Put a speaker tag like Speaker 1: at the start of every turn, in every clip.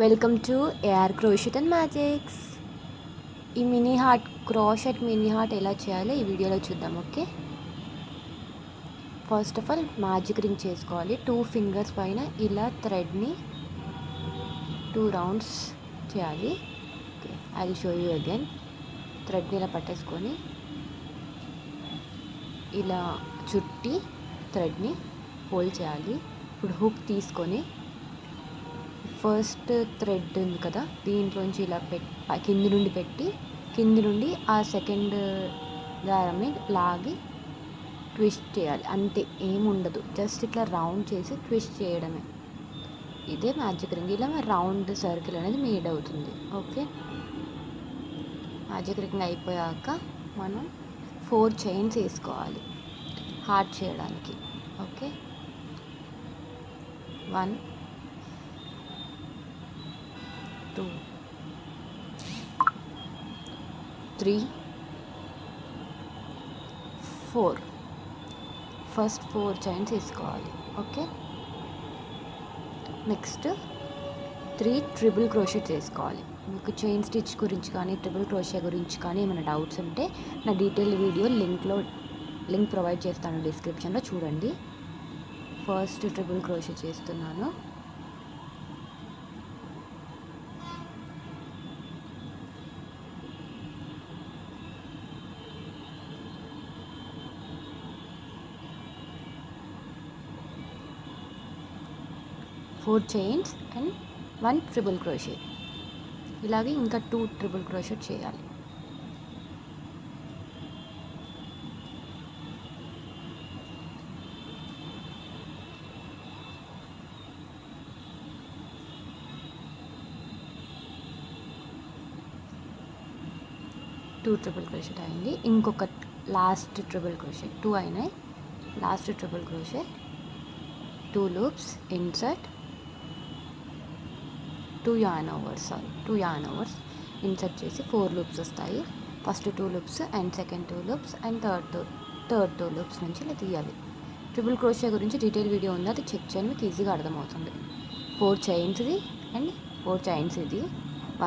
Speaker 1: Welcome to AR crochet and magics. ఈ mini heart mini heart ఎలా చేయాలో ఈ వీడియోలో చూద్దాం. Okay, first of all magic ring చేసుకోవాలి. 2 ఫింగర్స్ పైన ఇలా థ్రెడ్ని 2 రౌండ్స్ చేయాలి. Okay, I will show you again. థ్రెడ్ని ఇలా పట్టేసుకొని ఇలా చుట్టి థ్రెడ్ని హోల్డ్ చేయాలి. ఇప్పుడు హుక్ తీసుకొని ఫస్ట్ థ్రెడ్ ఉంది కదా, దీంట్లోంచి ఇలా కింది నుండి పెట్టి కింది నుండి ఆ సెకండ్ దారాన్ని లాగి ట్విస్ట్ చేయాలి. అంతే, ఏముండదు, జస్ట్ ఇట్లా రౌండ్ చేసి ట్విస్ట్ చేయడమే. ఇదే మ్యాజిక్ రింగ్. ఇలా రౌండ్ సర్కిల్ అనేది మేడ్ అవుతుంది. ఓకే, మ్యాజిక్ రింగ్ అయిపోయాక మనం 4 చైన్స్ వేసుకోవాలి హార్ట్ చేయడానికి. ఓకే, 1 2 3 4 ఫస్ట్ 4 చైన్స్ వేసుకోవాలి. ఓకే, నెక్స్ట్ 3 ట్రిపుల్ క్రోషెట్ వేసుకోవాలి. మీకు చైన్ స్టిచ్ గురించి కానీ ట్రిపుల్ క్రోషే గురించి కానీ ఏమైనా డౌట్స్ ఉంటే నా డీటెయిల్ వీడియో లింక్ ప్రొవైడ్ చేస్తాను డిస్క్రిప్షన్లో, చూడండి. ఫస్ట్ ట్రిపుల్ క్రోషే చేస్తున్నాను. Four chains and 1 triple crochet. ఇలాగే ఇంకా 2 ట్రిపుల్ క్రోషెట్ చేయాలి. టూ ట్రిపుల్ క్రోషెట్ అయింది. ఇంకొక లాస్ట్ ట్రిపుల్ క్రోషెట్ 2 అయినాయి. Last triple crochet, 2 loops, insert, 2 yarn overs insert చేసి 4 లూప్స్ వస్తాయి. First 2 loops and second 2 loops and third 2 loops నుంచి ఇలా తీయాలి. ట్రిపుల్ క్రోషే గురించి డీటెయిల్ వీడియో ఉంది, అది చెక్ చేయండి, మీకు ఈజీగా అర్థమవుతుంది. 4 చైన్స్ది అండ్ 4 చైన్స్ ఇది.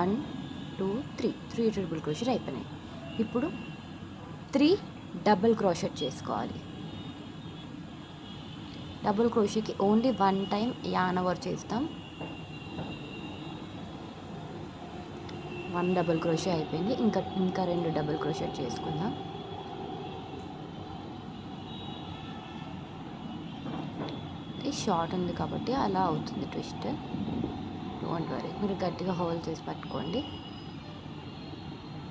Speaker 1: 1 2 3 ట్రిపుల్ క్రోషెట్ అయిపోయినాయి. ఇప్పుడు 3 డబుల్ క్రోషెట్ చేసుకోవాలి. డబుల్ క్రోషేకి ఓన్లీ 1 టైం yarn over చేస్తాం. 1 డబుల్ క్రోషే అయిపోయింది. ఇంకా 2 డబుల్ క్రోషెట్ చేసుకుందాం. ఇది షార్ట్ ఉంది కాబట్టి అలా అవుతుంది ట్విస్ట్, డోంట్ వరీ. మీరు గట్టిగా హోల్డ్ చేసి పట్టుకోండి.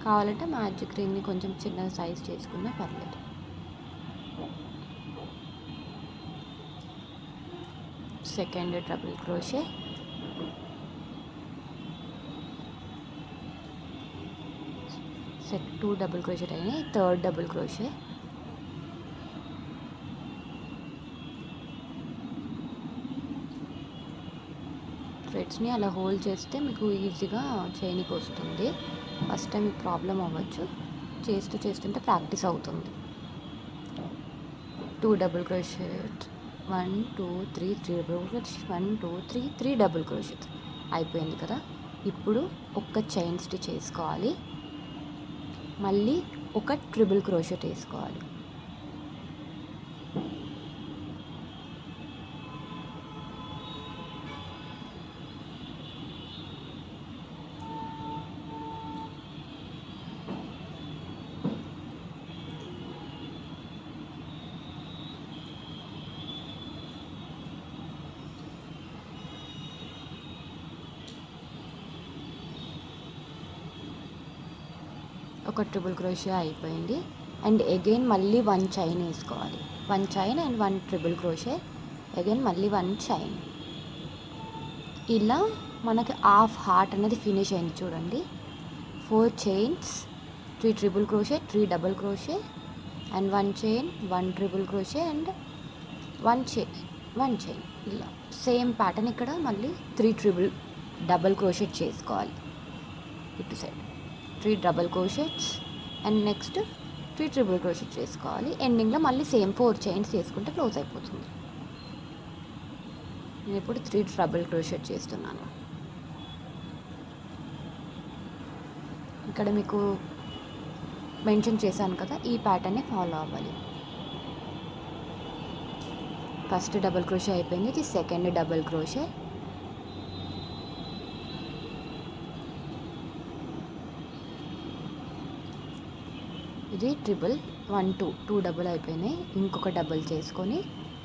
Speaker 1: కావాలంటే మ్యాజిక్ రింగ్ని కొంచెం చిన్న సైజ్ చేసుకున్నా పర్లేదు. Second double crochet, two double crochet అయినాయి. థర్డ్ డబుల్ క్రోషే, థ్రెడ్స్ని అలా హోల్డ్ చేస్తే మీకు ఈజీగా చేయనికి వస్తుంది. ఫస్ట్ టైం మీకు ప్రాబ్లం అవ్వచ్చు, చేస్తుంటే ప్రాక్టీస్ అవుతుంది. 2 double crochet, 1 2 3 double crochet, 1 2 3 double crochet అయిపోయింది కదా. ఇప్పుడు ఒక చైన్ స్టిచ్ వేసుకోవాలి, మళ్ళీ ఒక ట్రిపుల్ క్రోషెట్ వేసుకోవాలి. ఒక ట్రిపుల్ క్రోషే అయిపోయింది. అండ్ అగైన్ మళ్ళీ 1 చైన్ వేసుకోవాలి. 1 chain and 1 triple crochet, again మళ్ళీ 1 చైన్. ఇలా మనకి హాఫ్ హార్ట్ అనేది ఫినిష్ అయింది చూడండి. 4 chains, 3 triple crochet, 3 double crochet and 1 chain, 1 triple crochet and 1 chain. ఇలా సేమ్ ప్యాటర్న్ ఇక్కడ మళ్ళీ 3 డబుల్ క్రోషెట్ చేసుకోవాలి. ఇటు side 3 double crochets and next 3 triple crochet చేసుకోవాలి. ఎండింగ్లో మళ్ళీ సేమ్ 4 చైన్స్ చేసుకుంటే క్లోజ్ అయిపోతుంది. నేను ఇప్పుడు 3 డబుల్ క్రోషెట్ చేస్తున్నాను. ఇక్కడ మీకు మెన్షన్ చేశాను కదా, ఈ ప్యాటర్న్ని ఫాలో అవ్వాలి. ఫస్ట్ డబుల్ క్రోషే అయిపోయింది, ఇది సెకండ్ డబుల్ క్రోషే. ఇది ట్రిపుల్ 1 2 డబుల్ అయిపోయినాయి. ఇంకొక డబుల్ చేసుకొని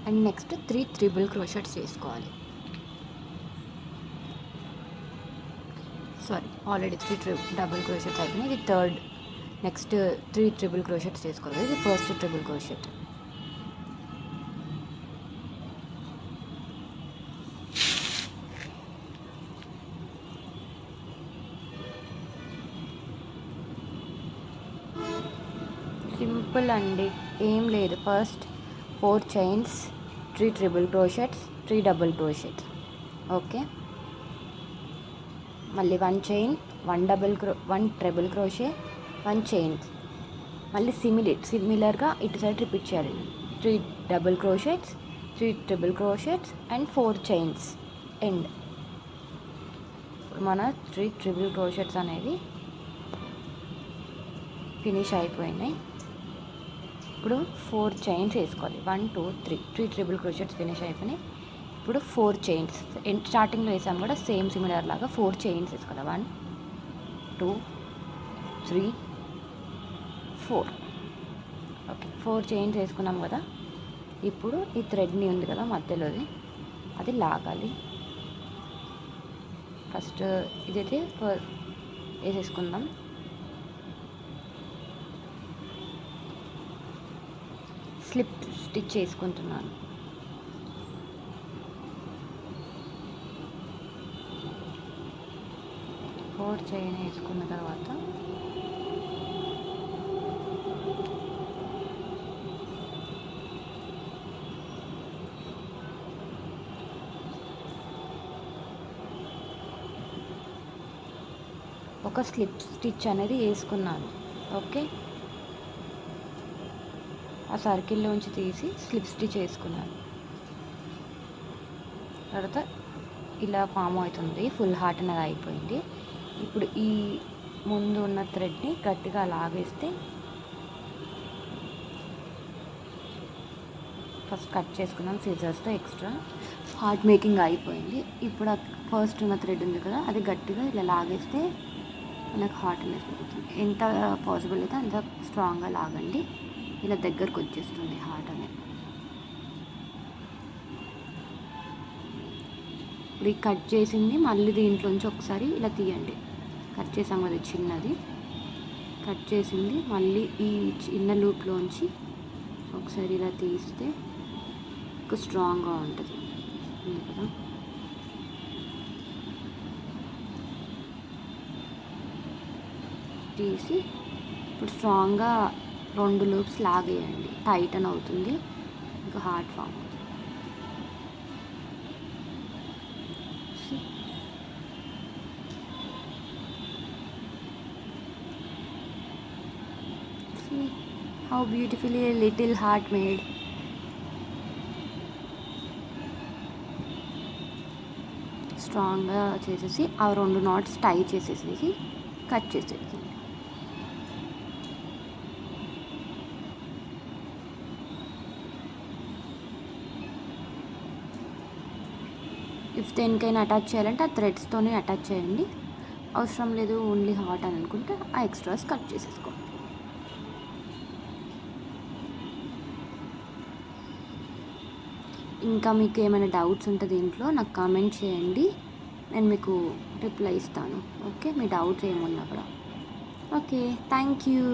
Speaker 1: అండ్ నెక్స్ట్ 3 ట్రిపుల్ క్రోషెట్స్ చేసుకోవాలి. సారీ, ఆల్రెడీ 3 డబుల్ క్రోషెట్స్ అయిపోయినాయి. ఇది థర్డ్. నెక్స్ట్ 3 ట్రిపుల్ క్రోషెట్స్ చేసుకోవాలి. ఇది ఫస్ట్ ట్రిపుల్ క్రోషెట్. సింపుల్ అండి, ఏం లేదు. First 4 chains, 3 triple crochets, 3 double crochets. Okay, మళ్ళీ 1 చైన్, 1 ట్రిపుల్ క్రోషే, 1 చైన్. మళ్ళీ సిమిలర్గా ఇటు సైడ్ రిపీట్ చేయాలి. 3 double crochets, 3 triple crochets and 4 chains end. మన 3 ట్రిపుల్ క్రోషెట్స్ అనేది ఫినిష్ అయిపోయినాయి. ఇప్పుడు 4 చైన్స్ వేసుకోవాలి. 1 2 3 ట్రిపుల్ క్రోషెట్స్ ఫినిష్ అయిపోయినాయి. ఇప్పుడు 4 చైన్స్ స్టార్టింగ్లో వేసాము కూడా, సేమ్ సిమిలర్ లాగా 4 చైన్స్ వేసుకోవాలి. 1 2 3 4. ఓకే, 4 చైన్స్ వేసుకున్నాం కదా. ఇప్పుడు ఈ థ్రెడ్ని ఉంది కదా మధ్యలోది, అది లాగాలి. ఫస్ట్ ఇదైతే వేసేసుకుందాం. స్లిప్ స్టిచ్ చేసుకుంటున్నాను. ఫోర్ చైన్ వేసుకున్న తర్వాత ఒక స్లిప్ స్టిచ్ అనేది వేసుకున్నాను. ఓకే, ఆ సర్కిల్లోంచి తీసి స్లిప్ స్టిచ్ వేసుకున్నాను. తర్వాత ఇలా ఫామ్ అవుతుంది, ఫుల్ హార్ట్ అనేది అయిపోయింది. ఇప్పుడు ఈ ముందు ఉన్న థ్రెడ్ని గట్టిగా లాగేస్తే ఫస్ట్ కట్ చేసుకున్నాం సిజర్స్తో. ఎక్స్ట్రా హార్ట్ మేకింగ్ అయిపోయింది. ఇప్పుడు ఫస్ట్ ఉన్న థ్రెడ్ ఉంది కదా, అది గట్టిగా ఇలా లాగేస్తే మనకు హార్ట్ అనేది పెరుగుతుంది. ఎంత పాసిబుల్ అయితే అంత స్ట్రాంగ్గా లాగండి, ఇలా దగ్గరకు వచ్చేస్తుంది హార్ట్ అనేది. ఇప్పుడు ఈ కట్ చేసింది మళ్ళీ దీంట్లోంచి ఒకసారి ఇలా తీయండి. కట్ చేసాం కదా చిన్నది, కట్ చేసింది మళ్ళీ ఈ చిన్న లూప్లోంచి ఒకసారి ఇలా తీస్తే ఇంకా స్ట్రాంగ్గా ఉంటుంది కదా. తీసి ఇప్పుడు స్ట్రాంగ్గా 2 లూప్స్ లాగేయండి, టైటన్ అవుతుంది, ఇంకా హార్ట్ ఫామ్ అవుతుంది. See how beautifully a little heart made. స్ట్రాంగ్గా చేసేసి ఆ 2 నాట్స్ టై చేసేసి కట్ చేసేసి ఇఫ్ దేనికైనా అటాచ్ చేయాలంటే ఆ థ్రెడ్స్తోనే అటాచ్ చేయండి. అవసరం లేదు ఓన్లీ హార్ట్ అని అనుకుంటే ఆ ఎక్స్ట్రాస్ కట్ చేసేసుకోండి. ఇంకా మీకు ఏమైనా డౌట్స్ ఉంటే దీంట్లో నాకు కామెంట్ చేయండి, నేను మీకు రిప్లై ఇస్తాను. ఓకే, మీ డౌట్స్ ఏమున్నా కూడా. Okay, thank you.